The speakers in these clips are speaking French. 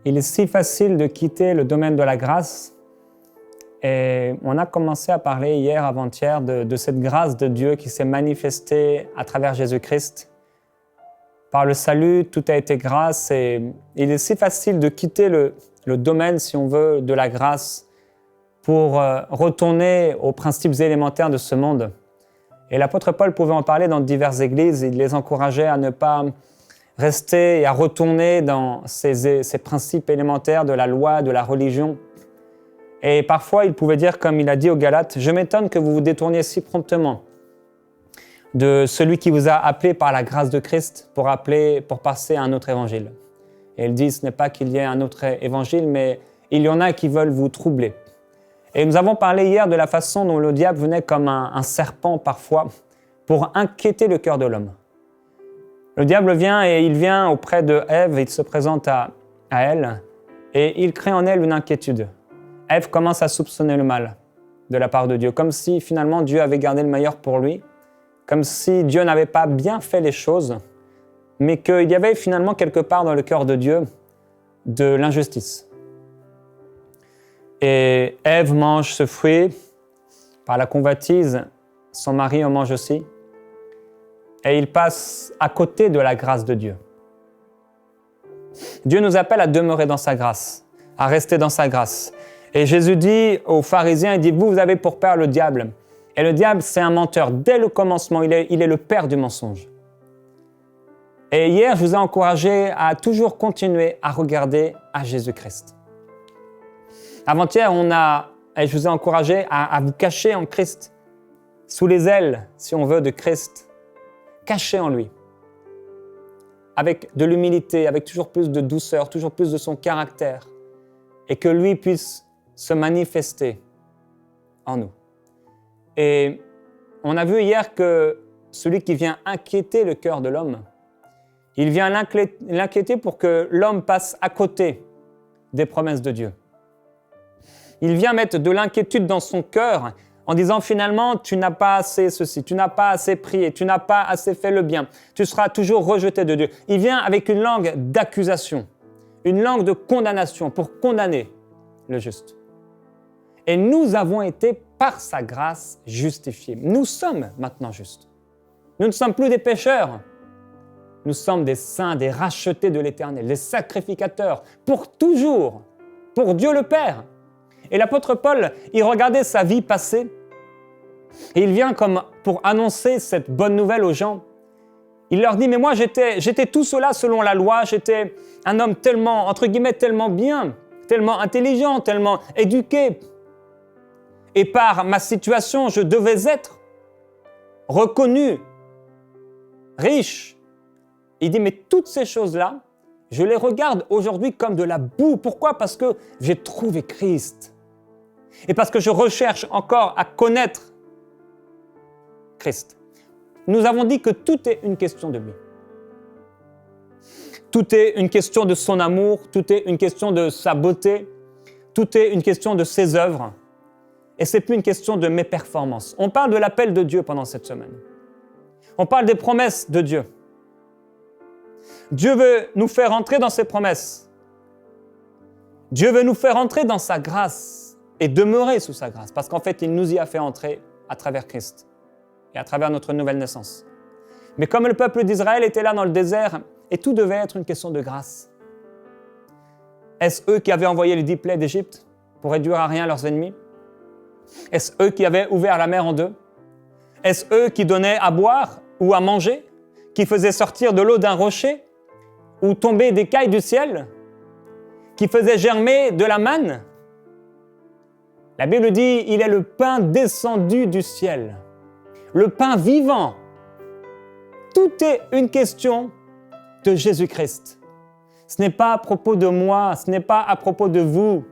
Il est si facile de quitter le domaine de la grâce et on a commencé à parler hier, avant-hier, de cette grâce de Dieu qui s'est manifestée à travers Jésus-Christ. Par le salut, tout a été grâce et il est si facile de quitter le domaine, si on veut, de la grâce pour retourner aux principes élémentaires de ce monde. Et l'apôtre Paul pouvait en parler dans diverses églises, il les encourageait à ne pas rester et à retourner dans ces principes élémentaires de la loi, de la religion. Et parfois, il pouvait dire, comme il a dit aux Galates, « Je m'étonne que vous vous détourniez si promptement de celui qui vous a appelé par la grâce de Christ pour passer à un autre évangile. » Et il dit, ce n'est pas qu'il y ait un autre évangile, mais il y en a qui veulent vous troubler. Et nous avons parlé hier de la façon dont le diable venait comme un serpent parfois pour inquiéter le cœur de l'homme. Le diable vient et il vient auprès de Ève, il se présente à elle et il crée en elle une inquiétude. Ève commence à soupçonner le mal de la part de Dieu, comme si finalement Dieu avait gardé le meilleur pour lui, comme si Dieu n'avait pas bien fait les choses, mais qu'il y avait finalement quelque part dans le cœur de Dieu de l'injustice. Et Ève mange ce fruit, par la convoitise, son mari en mange aussi, et il passe à côté de la grâce de Dieu. Dieu nous appelle à demeurer dans sa grâce, à rester dans sa grâce. Et Jésus dit aux pharisiens, il dit, vous avez pour père le diable. Et le diable, c'est un menteur. Dès le commencement, il est le père du mensonge. Et hier, je vous ai encouragé à toujours continuer à regarder à Jésus-Christ. Avant-hier, je vous ai encouragé à vous cacher en Christ, sous les ailes, si on veut, de Christ, caché en lui, avec de l'humilité, avec toujours plus de douceur, toujours plus de son caractère, et que lui puisse se manifester en nous. Et on a vu hier que celui qui vient inquiéter le cœur de l'homme, il vient l'inquiéter pour que l'homme passe à côté des promesses de Dieu. Il vient mettre de l'inquiétude dans son cœur en disant finalement, tu n'as pas assez ceci, tu n'as pas assez prié, tu n'as pas assez fait le bien, tu seras toujours rejeté de Dieu. Il vient avec une langue d'accusation, une langue de condamnation pour condamner le juste. Et nous avons été, par sa grâce, justifiés. Nous sommes maintenant justes. Nous ne sommes plus des pécheurs. Nous sommes des saints, des rachetés de l'Éternel, des sacrificateurs, pour toujours, pour Dieu le Père. Et l'apôtre Paul, il regardait sa vie passée et il vient comme pour annoncer cette bonne nouvelle aux gens. Il leur dit, mais moi j'étais tout cela selon la loi, j'étais un homme tellement, entre guillemets, tellement bien, tellement intelligent, tellement éduqué. Et par ma situation, je devais être reconnu, riche. Il dit, mais toutes ces choses-là, je les regarde aujourd'hui comme de la boue. Pourquoi ? Parce que j'ai trouvé Christ. Et parce que je recherche encore à connaître Christ. Nous avons dit que tout est une question de lui. Tout est une question de son amour, tout est une question de sa beauté, tout est une question de ses œuvres. Et ce n'est plus une question de mes performances. On parle de l'appel de Dieu pendant cette semaine. On parle des promesses de Dieu. Dieu veut nous faire entrer dans ses promesses. Dieu veut nous faire entrer dans sa grâce et demeurer sous sa grâce, parce qu'en fait, il nous y a fait entrer à travers Christ et à travers notre nouvelle naissance. Mais comme le peuple d'Israël était là dans le désert, et tout devait être une question de grâce. Est-ce eux qui avaient envoyé les 10 plaies d'Égypte pour réduire à rien leurs ennemis? Est-ce eux qui avaient ouvert la mer en deux? Est-ce eux qui donnaient à boire ou à manger, qui faisaient sortir de l'eau d'un rocher ou tomber des cailles du ciel, qui faisaient germer de la manne? La Bible dit, il est le pain descendu du ciel, le pain vivant. Tout est une question de Jésus-Christ. Ce n'est pas à propos de moi, ce n'est pas à propos de vous.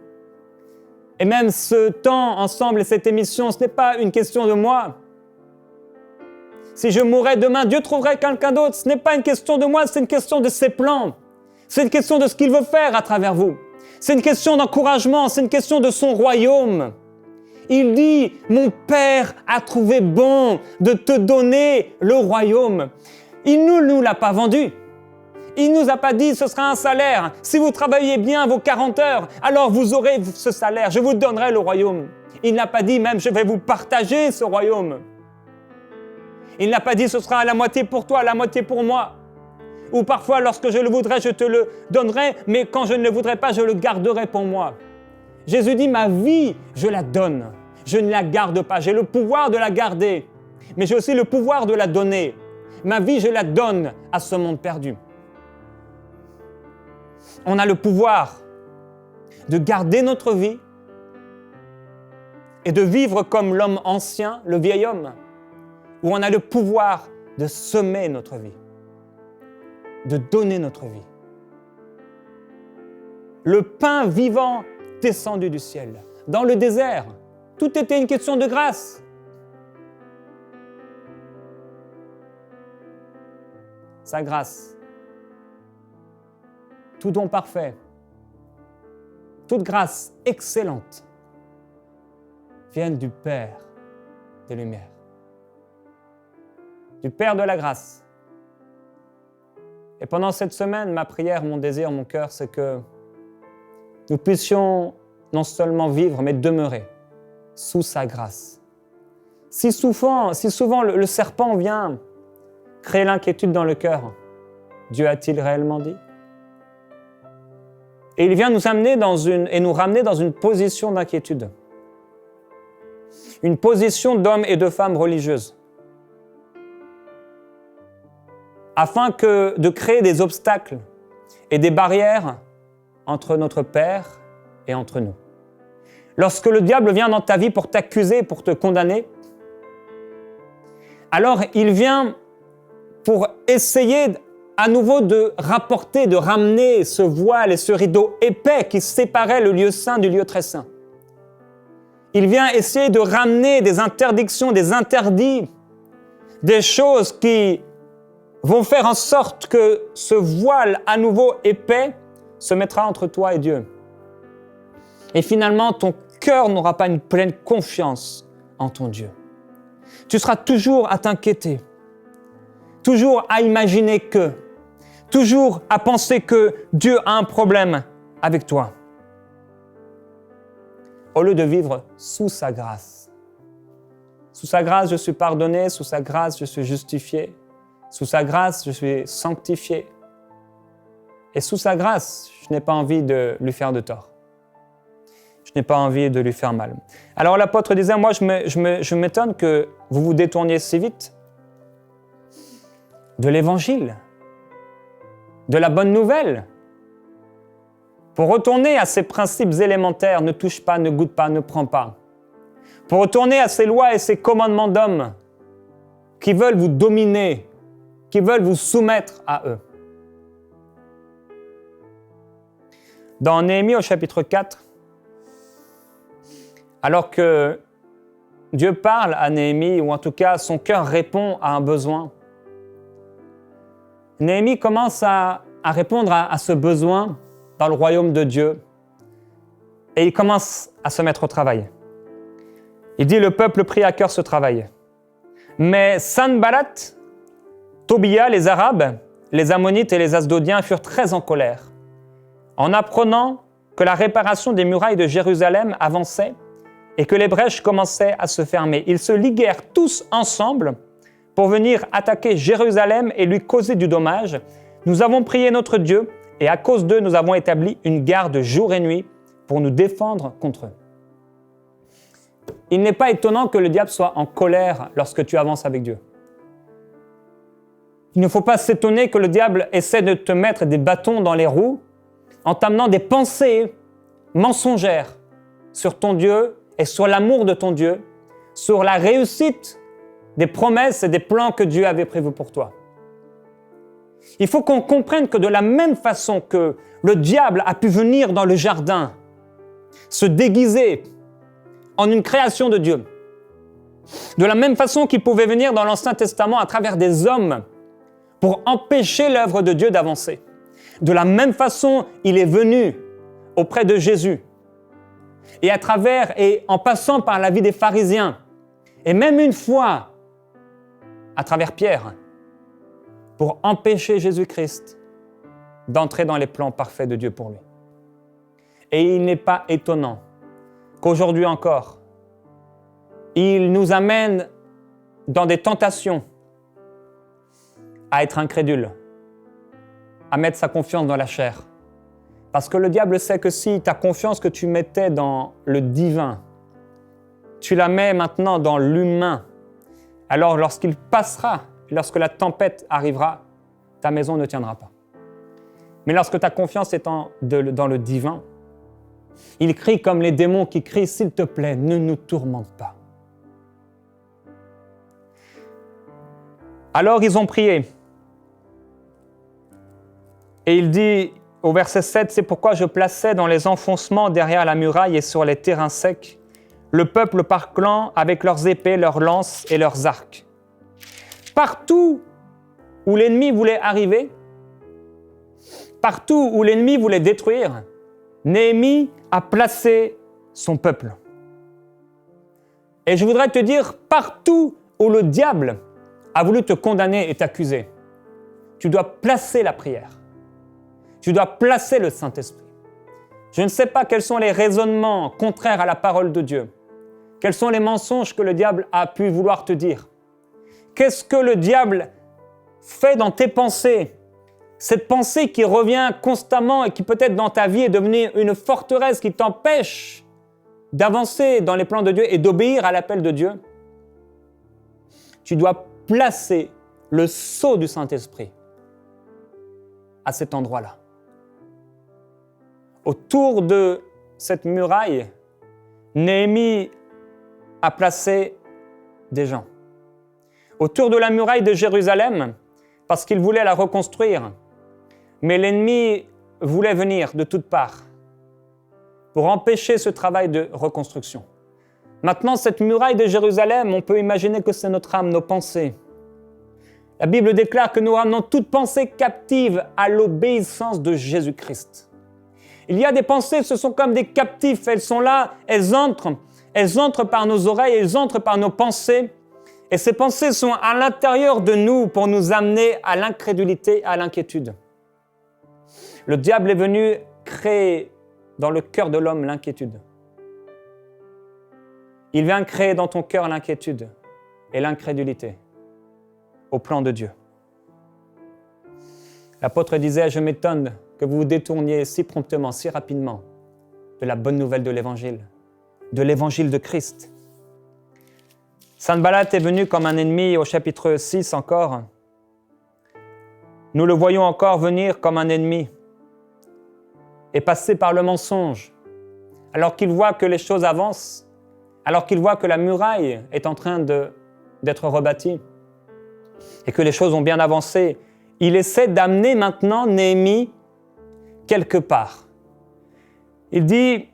Et même ce temps ensemble et cette émission, ce n'est pas une question de moi. Si je mourais demain, Dieu trouverait quelqu'un d'autre. Ce n'est pas une question de moi, c'est une question de ses plans. C'est une question de ce qu'il veut faire à travers vous. C'est une question d'encouragement, c'est une question de son royaume. Il dit, mon Père a trouvé bon de te donner le royaume. Il ne nous l'a pas vendu. Il ne nous a pas dit ce sera un salaire. Si vous travaillez bien vos 40 heures, alors vous aurez ce salaire. Je vous donnerai le royaume. Il n'a pas dit même je vais vous partager ce royaume. Il n'a pas dit ce sera à la moitié pour toi, à la moitié pour moi. Ou parfois lorsque je le voudrais, je te le donnerai, mais quand je ne le voudrais pas, je le garderai pour moi. Jésus dit ma vie, je la donne. Je ne la garde pas. J'ai le pouvoir de la garder, mais j'ai aussi le pouvoir de la donner. Ma vie, je la donne à ce monde perdu. On a le pouvoir de garder notre vie et de vivre comme l'homme ancien, le vieil homme, où on a le pouvoir de semer notre vie, de donner notre vie. Le pain vivant descendu du ciel, dans le désert, tout était une question de grâce. Sa grâce, tout don parfait, toute grâce excellente viennent du Père des Lumières, du Père de la grâce. Et pendant cette semaine, ma prière, mon désir, mon cœur, c'est que nous puissions non seulement vivre, mais demeurer sous sa grâce. Si souvent le serpent vient créer l'inquiétude dans le cœur, Dieu a-t-il réellement dit? Et il vient nous amener et nous ramener dans une position d'inquiétude. Une position d'hommes et de femmes religieuses. Afin de créer des obstacles et des barrières entre notre Père et entre nous. Lorsque le diable vient dans ta vie pour t'accuser, pour te condamner, alors il vient pour essayer à nouveau de ramener ce voile et ce rideau épais qui séparait le lieu saint du lieu très saint. Il vient essayer de ramener des interdictions, des interdits, des choses qui vont faire en sorte que ce voile à nouveau épais se mettra entre toi et Dieu. Et finalement, ton cœur n'aura pas une pleine confiance en ton Dieu. Tu seras toujours à t'inquiéter, toujours à imaginer toujours à penser que Dieu a un problème avec toi, au lieu de vivre sous sa grâce. Sous sa grâce, je suis pardonné, sous sa grâce, je suis justifié, sous sa grâce, je suis sanctifié. Et sous sa grâce, je n'ai pas envie de lui faire de tort. Je n'ai pas envie de lui faire mal. Alors l'apôtre disait, moi je m'étonne que vous vous détourniez si vite de l'évangile, de la bonne nouvelle, pour retourner à ces principes élémentaires, ne touche pas, ne goûte pas, ne prends pas, pour retourner à ces lois et ces commandements d'hommes qui veulent vous dominer, qui veulent vous soumettre à eux. Dans Néhémie au chapitre 4, alors que Dieu parle à Néhémie, ou en tout cas son cœur répond à un besoin, Néhémie commence à répondre à ce besoin dans le royaume de Dieu et il commence à se mettre au travail. Il dit, le peuple prit à cœur ce travail. Mais Sanballat, Tobia, les Arabes, les Ammonites et les Asdodiens furent très en colère en apprenant que la réparation des murailles de Jérusalem avançait et que les brèches commençaient à se fermer. Ils se liguèrent tous ensemble pour venir attaquer Jérusalem et lui causer du dommage. Nous avons prié notre Dieu et à cause d'eux, nous avons établi une garde jour et nuit pour nous défendre contre eux. Il n'est pas étonnant que le diable soit en colère lorsque tu avances avec Dieu. Il ne faut pas s'étonner que le diable essaie de te mettre des bâtons dans les roues en t'amenant des pensées mensongères sur ton Dieu et sur l'amour de ton Dieu, sur la réussite des promesses et des plans que Dieu avait prévus pour toi. Il faut qu'on comprenne que de la même façon que le diable a pu venir dans le jardin, se déguiser en une création de Dieu, de la même façon qu'il pouvait venir dans l'Ancien Testament à travers des hommes pour empêcher l'œuvre de Dieu d'avancer. De la même façon, il est venu auprès de Jésus et à travers et en passant par la vie des pharisiens et même une fois à travers Pierre pour empêcher Jésus-Christ d'entrer dans les plans parfaits de Dieu pour lui. Et il n'est pas étonnant qu'aujourd'hui encore, il nous amène dans des tentations à être incrédule, à mettre sa confiance dans la chair. Parce que le diable sait que si ta confiance que tu mettais dans le divin, tu la mets maintenant dans l'humain, alors lorsqu'il passera, lorsque la tempête arrivera, ta maison ne tiendra pas. Mais lorsque ta confiance est dans le divin, il crie comme les démons qui crient « S'il te plaît, ne nous tourmente pas ». Alors ils ont prié. Et il dit au verset 7, « C'est pourquoi je plaçais dans les enfoncements derrière la muraille et sur les terrains secs le peuple par clan avec leurs épées, leurs lances et leurs arcs. » Partout où l'ennemi voulait arriver, partout où l'ennemi voulait détruire, Néhémie a placé son peuple. Et je voudrais te dire, partout où le diable a voulu te condamner et t'accuser, tu dois placer la prière. Tu dois placer le Saint-Esprit. Je ne sais pas quels sont les raisonnements contraires à la parole de Dieu. Quels sont les mensonges que le diable a pu vouloir te dire. Qu'est-ce que le diable fait dans tes pensées? Cette pensée qui revient constamment et qui peut-être dans ta vie est devenue une forteresse qui t'empêche d'avancer dans les plans de Dieu et d'obéir à l'appel de Dieu. Tu dois placer le sceau du Saint-Esprit à cet endroit-là. Autour de cette muraille, Néhémie a placé des gens. Autour de la muraille de Jérusalem, parce qu'il voulait la reconstruire, mais l'ennemi voulait venir de toutes parts pour empêcher ce travail de reconstruction. Maintenant, cette muraille de Jérusalem, on peut imaginer que c'est notre âme, nos pensées. La Bible déclare que nous ramenons toute pensée captive à l'obéissance de Jésus-Christ. Il y a des pensées, ce sont comme des captifs, elles sont là, elles entrent par nos oreilles, elles entrent par nos pensées, et ces pensées sont à l'intérieur de nous pour nous amener à l'incrédulité, à l'inquiétude. Le diable est venu créer dans le cœur de l'homme l'inquiétude. Il vient créer dans ton cœur l'inquiétude et l'incrédulité au plan de Dieu. L'apôtre disait, je m'étonne que vous vous détourniez si promptement, si rapidement de la bonne nouvelle de l'évangile de Christ. Sanballat est venu comme un ennemi au chapitre 6 encore. Nous le voyons encore venir comme un ennemi et passer par le mensonge, alors qu'il voit que les choses avancent, alors qu'il voit que la muraille est en train d'être rebâtie et que les choses ont bien avancé. Il essaie d'amener maintenant Néhémie quelque part. Il dit,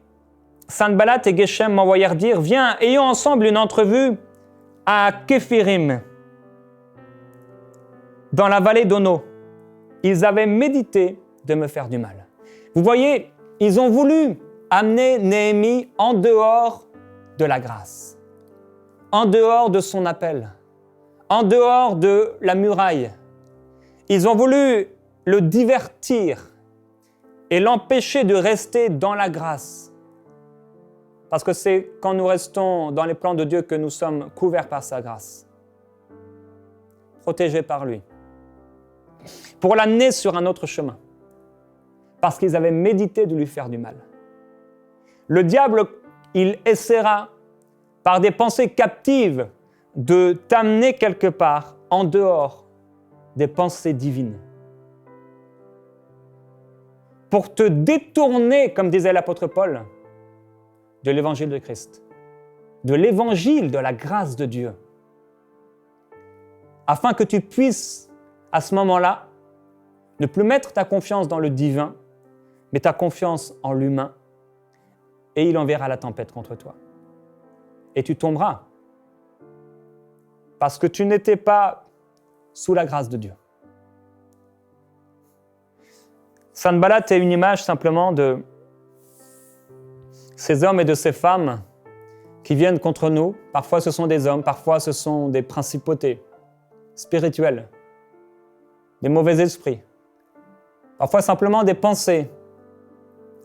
Sanballat et Geshem m'envoyèrent dire, viens, ayons ensemble une entrevue à Képhirim, dans la vallée d'Ono. Ils avaient médité de me faire du mal. Vous voyez, ils ont voulu amener Néhémie en dehors de la grâce, en dehors de son appel, en dehors de la muraille. Ils ont voulu le divertir et l'empêcher de rester dans la grâce. Parce que c'est quand nous restons dans les plans de Dieu que nous sommes couverts par sa grâce, protégés par lui, pour l'amener sur un autre chemin, parce qu'ils avaient médité de lui faire du mal. Le diable, il essaiera, par des pensées captives, de t'amener quelque part en dehors des pensées divines, pour te détourner, comme disait l'apôtre Paul, de l'évangile de Christ, de l'évangile de la grâce de Dieu, afin que tu puisses, à ce moment-là, ne plus mettre ta confiance dans le divin, mais ta confiance en l'humain, et il enverra la tempête contre toi. Et tu tomberas, parce que tu n'étais pas sous la grâce de Dieu. Sanballat est une image simplement de ces hommes et de ces femmes qui viennent contre nous. Parfois ce sont des hommes, parfois ce sont des principautés spirituelles, des mauvais esprits, Parfois simplement des pensées.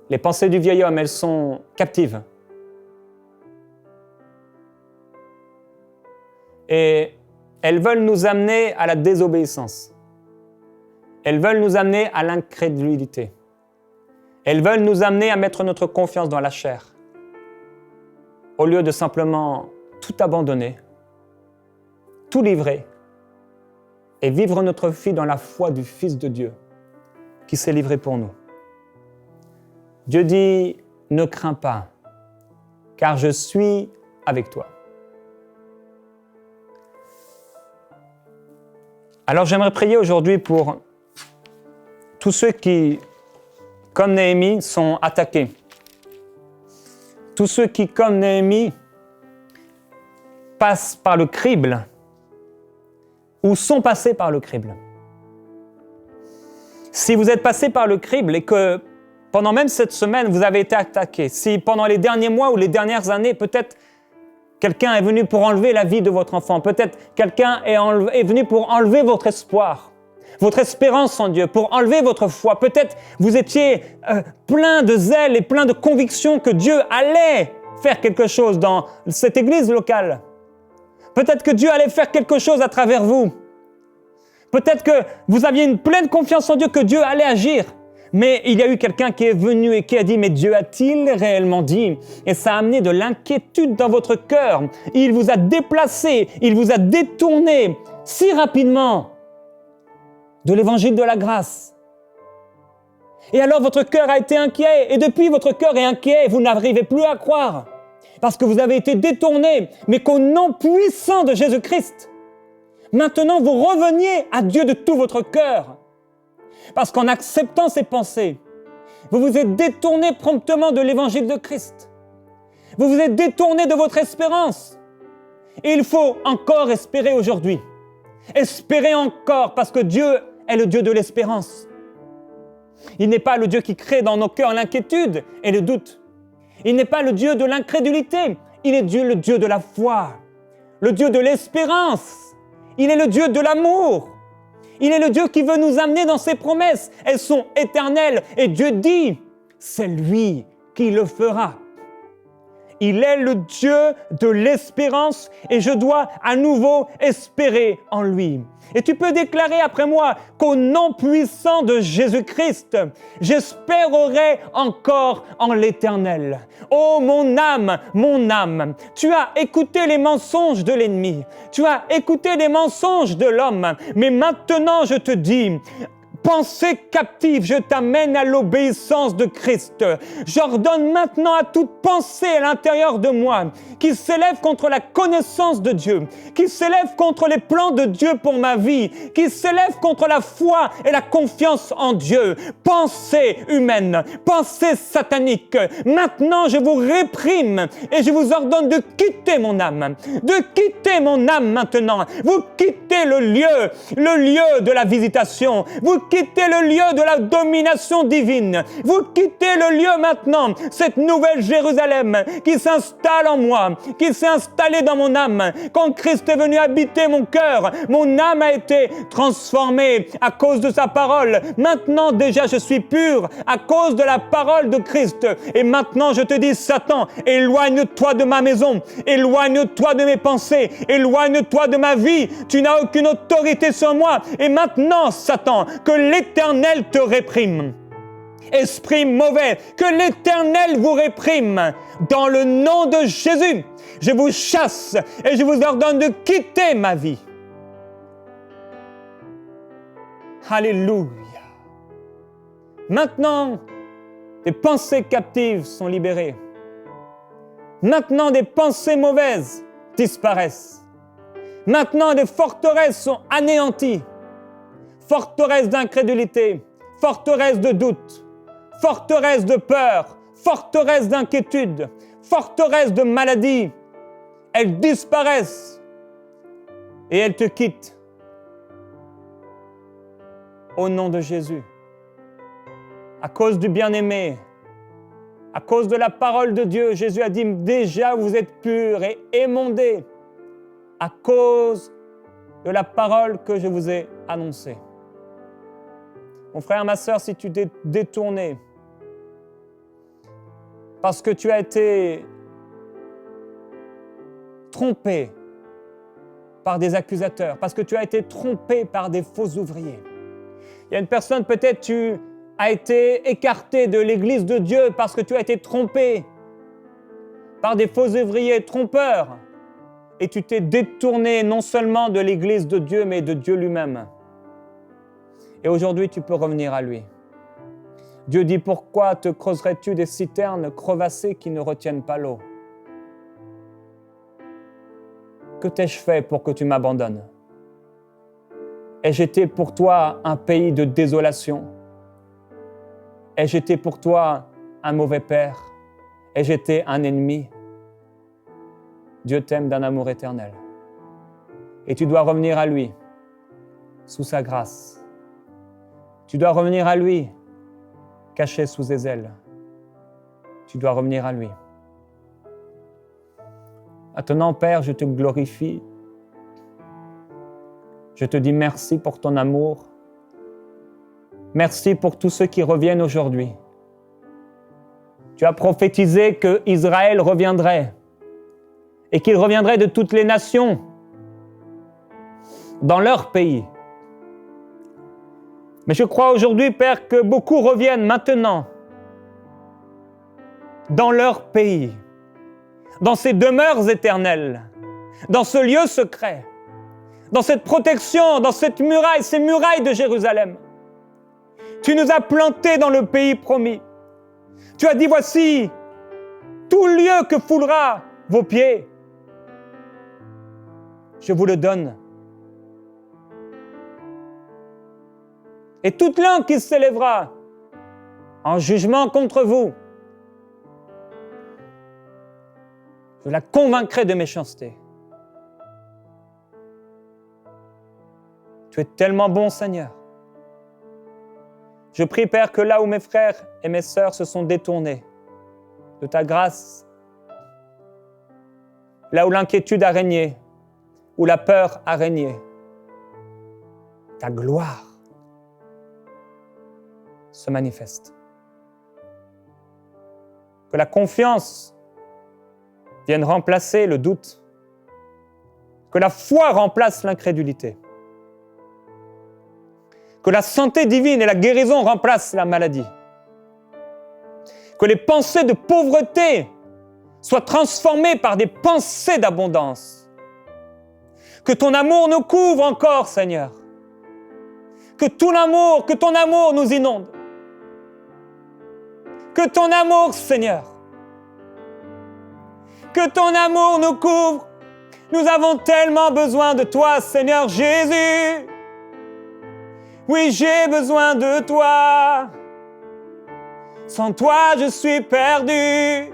Les pensées du vieil homme, elles sont captives. Et elles veulent nous amener à la désobéissance. Elles veulent nous amener à l'incrédulité. Elles veulent nous amener à mettre notre confiance dans la chair, au lieu de simplement tout abandonner, tout livrer et vivre notre vie dans la foi du Fils de Dieu qui s'est livré pour nous. Dieu dit, ne crains pas, car je suis avec toi. Alors j'aimerais prier aujourd'hui pour tous ceux qui, comme Néhémie, sont attaqués. Tous ceux qui, comme Néhémie, passent par le crible ou sont passés par le crible. Si vous êtes passé par le crible et que pendant même cette semaine, vous avez été attaqué, si pendant les derniers mois ou les dernières années, peut-être quelqu'un est venu pour enlever la vie de votre enfant, peut-être quelqu'un est venu pour enlever votre espoir, votre espérance en Dieu, pour enlever votre foi. Peut-être vous étiez plein de zèle et plein de conviction que Dieu allait faire quelque chose dans cette église locale. Peut-être que Dieu allait faire quelque chose à travers vous. Peut-être que vous aviez une pleine confiance en Dieu, que Dieu allait agir. Mais il y a eu quelqu'un qui est venu et qui a dit « Mais Dieu a-t-il réellement dit ?» Et ça a amené de l'inquiétude dans votre cœur. Il vous a déplacé, il vous a détourné si rapidement de l'évangile de la grâce. Et alors votre cœur a été inquiet. Et depuis, votre cœur est inquiet et vous n'arrivez plus à croire. Parce que vous avez été détourné, mais qu'au nom puissant de Jésus-Christ, maintenant vous reveniez à Dieu de tout votre cœur. Parce qu'en acceptant ces pensées, vous vous êtes détourné promptement de l'évangile de Christ. Vous vous êtes détourné de votre espérance. Et il faut encore espérer aujourd'hui. Espérer encore, parce que Dieu est le Dieu de l'espérance. Il n'est pas le Dieu qui crée dans nos cœurs l'inquiétude et le doute. Il n'est pas le Dieu de l'incrédulité. Il est Dieu, le Dieu de la foi, le Dieu de l'espérance. Il est le Dieu de l'amour. Il est le Dieu qui veut nous amener dans ses promesses. Elles sont éternelles. Et Dieu dit, c'est lui qui le fera. Il est le Dieu de l'espérance et je dois à nouveau espérer en lui. Et tu peux déclarer après moi qu'au nom puissant de Jésus-Christ, j'espérerai encore en l'Éternel. Oh mon âme, tu as écouté les mensonges de l'ennemi, tu as écouté les mensonges de l'homme, mais maintenant je te dis, pensée captive, je t'amène à l'obéissance de Christ. J'ordonne maintenant à toute pensée à l'intérieur de moi qui s'élève contre la connaissance de Dieu, qui s'élève contre les plans de Dieu pour ma vie, qui s'élève contre la foi et la confiance en Dieu. Pensée humaine, pensée satanique. Maintenant, je vous réprime et je vous ordonne de quitter mon âme. De quitter mon âme maintenant. Vous quittez le lieu de la visitation. Vous quittez le lieu de la domination divine. Vous quittez le lieu maintenant, cette nouvelle Jérusalem qui s'installe en moi, qui s'est installée dans mon âme. Quand Christ est venu habiter mon cœur, mon âme a été transformée à cause de sa parole. Maintenant déjà je suis pur à cause de la parole de Christ. Et maintenant je te dis, Satan, éloigne-toi de ma maison, éloigne-toi de mes pensées, éloigne-toi de ma vie. Tu n'as aucune autorité sur moi. Et maintenant, Satan, que l'Éternel te réprime. Esprit mauvais, que l'Éternel vous réprime. Dans le nom de Jésus, je vous chasse et je vous ordonne de quitter ma vie. Alléluia. Maintenant, des pensées captives sont libérées. Maintenant, des pensées mauvaises disparaissent. Maintenant, des forteresses sont anéanties. Forteresse d'incrédulité, forteresse de doute, forteresse de peur, forteresse d'inquiétude, forteresse de maladie. Elles disparaissent et elles te quittent. Au nom de Jésus, à cause du bien-aimé, à cause de la parole de Dieu, Jésus a dit, déjà vous êtes purs et émondés à cause de la parole que je vous ai annoncée. Mon frère, ma sœur, si tu t'es détourné parce que tu as été trompé par des accusateurs, parce que tu as été trompé par des faux ouvriers. Il y a une personne, peut-être tu as été écarté de l'Église de Dieu parce que tu as été trompé par des faux ouvriers trompeurs et tu t'es détourné non seulement de l'Église de Dieu, mais de Dieu lui-même. Et aujourd'hui, tu peux revenir à lui. Dieu dit, pourquoi te creuserais-tu des citernes crevassées qui ne retiennent pas l'eau? Que t'ai-je fait pour que tu m'abandonnes? Ai-je été pour toi un pays de désolation? Ai-je été pour toi un mauvais père? Ai-je été un ennemi? Dieu t'aime d'un amour éternel. Et tu dois revenir à lui, sous sa grâce. Tu dois revenir à lui, caché sous ses ailes. Tu dois revenir à lui. Maintenant, Père, je te glorifie. Je te dis merci pour ton amour. Merci pour tous ceux qui reviennent aujourd'hui. Tu as prophétisé que Israël reviendrait et qu'il reviendrait de toutes les nations dans leur pays. Mais je crois aujourd'hui, Père, que beaucoup reviennent maintenant dans leur pays, dans ces demeures éternelles, dans ce lieu secret, dans cette protection, dans cette muraille, ces murailles de Jérusalem. Tu nous as plantés dans le pays promis. Tu as dit, voici tout lieu que foulera vos pieds. Je vous le donne. Et toute langue qui s'élèvera en jugement contre vous, je la convaincrai de méchanceté. Tu es tellement bon, Seigneur. Je prie, Père, que là où mes frères et mes sœurs se sont détournés de ta grâce, là où l'inquiétude a régné, où la peur a régné, ta gloire se manifeste. Que la confiance vienne remplacer le doute. Que la foi remplace l'incrédulité. Que la santé divine et la guérison remplacent la maladie. Que les pensées de pauvreté soient transformées par des pensées d'abondance. Que ton amour nous couvre encore, Seigneur. Que ton amour nous inonde. Que ton amour, Seigneur, que ton amour nous couvre. Nous avons tellement besoin de toi, Seigneur Jésus. Oui, j'ai besoin de toi. Sans toi, je suis perdu.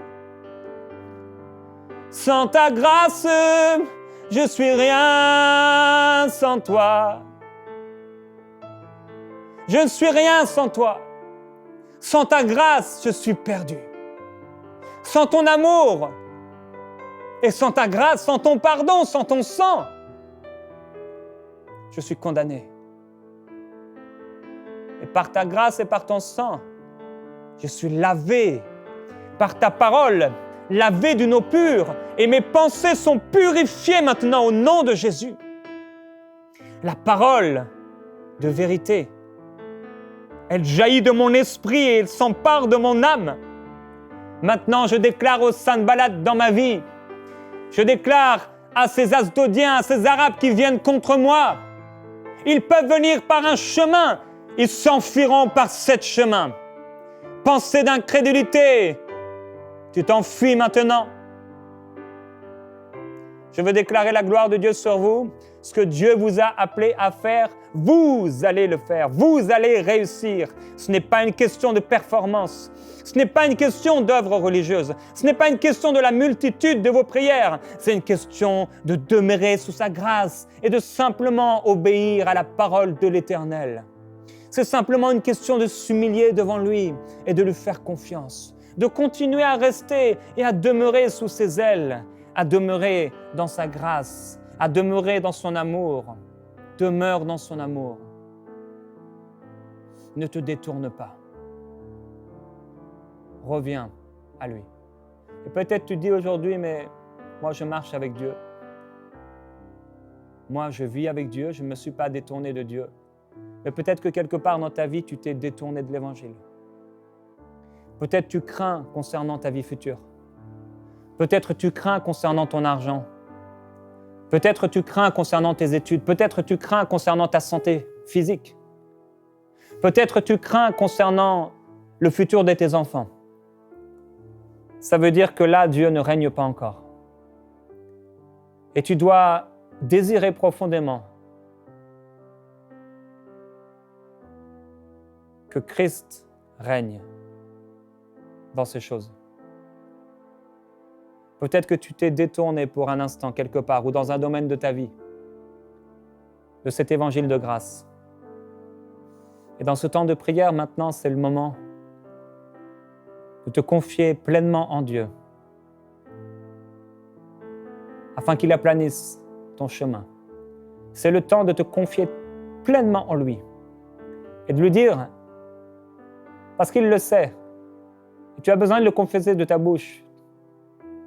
Sans ta grâce, je suis rien sans toi. Je ne suis rien sans toi. Sans ta grâce, je suis perdu. Sans ton amour et sans ta grâce, sans ton pardon, sans ton sang, je suis condamné. Et par ta grâce et par ton sang, je suis lavé. Par ta parole, lavé d'une eau pure. Et mes pensées sont purifiées maintenant au nom de Jésus. La parole de vérité, elle jaillit de mon esprit et elle s'empare de mon âme. Maintenant, je déclare aux Sanballat dans ma vie, je déclare à ces Asdodiens, à ces Arabes qui viennent contre moi, ils peuvent venir par un chemin, ils s'enfuiront par 7 chemins. Pensée d'incrédulité, tu t'enfuis maintenant. Je veux déclarer la gloire de Dieu sur vous. Ce que Dieu vous a appelé à faire, vous allez le faire. Vous allez réussir. Ce n'est pas une question de performance. Ce n'est pas une question d'œuvre religieuse. Ce n'est pas une question de la multitude de vos prières. C'est une question de demeurer sous sa grâce et de simplement obéir à la parole de l'Éternel. C'est simplement une question de s'humilier devant lui et de lui faire confiance. De continuer à rester et à demeurer sous ses ailes, à demeurer dans sa grâce, à demeurer dans son amour. Demeure dans son amour. Ne te détourne pas. Reviens à lui. Et peut-être tu dis aujourd'hui, mais moi je marche avec Dieu. Moi je vis avec Dieu, je ne me suis pas détourné de Dieu. Mais peut-être que quelque part dans ta vie, tu t'es détourné de l'Évangile. Peut-être tu crains concernant ta vie future. Peut-être tu crains concernant ton argent. Peut-être tu crains concernant tes études. Peut-être tu crains concernant ta santé physique. Peut-être tu crains concernant le futur de tes enfants. Ça veut dire que là, Dieu ne règne pas encore. Et tu dois désirer profondément que Christ règne dans ces choses. Peut-être que tu t'es détourné pour un instant quelque part ou dans un domaine de ta vie de cet évangile de grâce. Et dans ce temps de prière, maintenant, c'est le moment de te confier pleinement en Dieu afin qu'il aplanisse ton chemin. C'est le temps de te confier pleinement en lui et de lui dire, parce qu'il le sait, et tu as besoin de le confesser de ta bouche,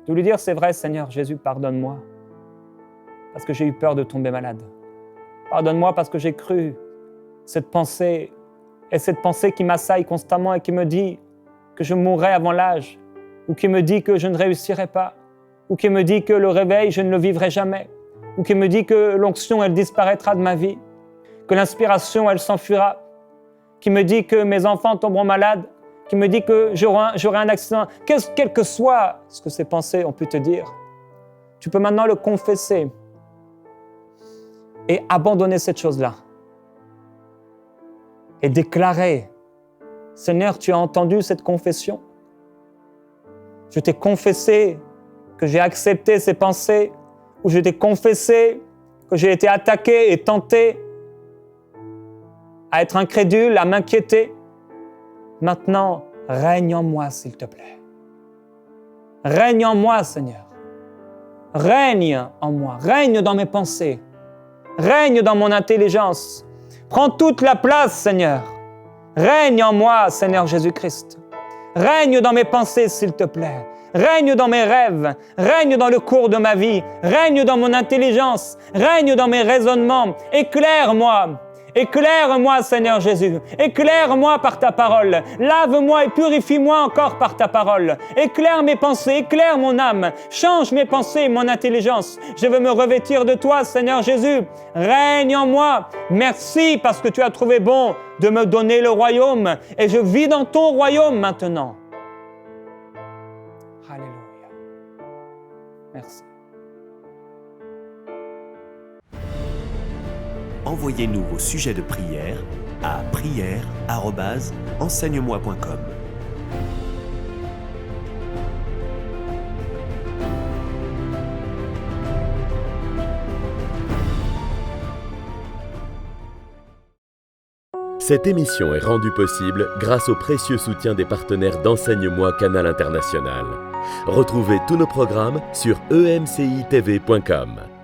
de lui dire, c'est vrai Seigneur Jésus, pardonne-moi parce que j'ai eu peur de tomber malade. Pardonne-moi parce que j'ai cru cette pensée et cette pensée qui m'assaille constamment et qui me dit que je mourrai avant l'âge, ou qui me dit que je ne réussirai pas, ou qui me dit que le réveil, je ne le vivrai jamais, ou qui me dit que l'onction, elle disparaîtra de ma vie, que l'inspiration, elle s'enfuira, qui me dit que mes enfants tomberont malades, qui me dit que j'aurai un accident. Quel que soit ce que ces pensées ont pu te dire, tu peux maintenant le confesser et abandonner cette chose-là et déclarer, Seigneur, tu as entendu cette confession. Je t'ai confessé que j'ai accepté ces pensées, ou je t'ai confessé que j'ai été attaqué et tenté à être incrédule, à m'inquiéter. Maintenant, règne en moi, s'il te plaît. Règne en moi, Seigneur. Règne en moi, règne dans mes pensées, règne dans mon intelligence. Prends toute la place, Seigneur. Règne en moi, Seigneur Jésus-Christ. Règne dans mes pensées, s'il te plaît. Règne dans mes rêves, règne dans le cours de ma vie, règne dans mon intelligence, règne dans mes raisonnements. Éclaire-moi. Éclaire-moi, Seigneur Jésus. Éclaire-moi par ta parole. Lave-moi et purifie-moi encore par ta parole. Éclaire mes pensées, éclaire mon âme. Change mes pensées et mon intelligence. Je veux me revêtir de toi, Seigneur Jésus. Règne en moi. Merci parce que tu as trouvé bon de me donner le royaume. Et je vis dans ton royaume maintenant. Alléluia. Merci. Envoyez-nous vos sujets de prière à prière@enseigne-moi.com. Cette émission est rendue possible grâce au précieux soutien des partenaires d'Enseigne-moi Canal International. Retrouvez tous nos programmes sur emcitv.com.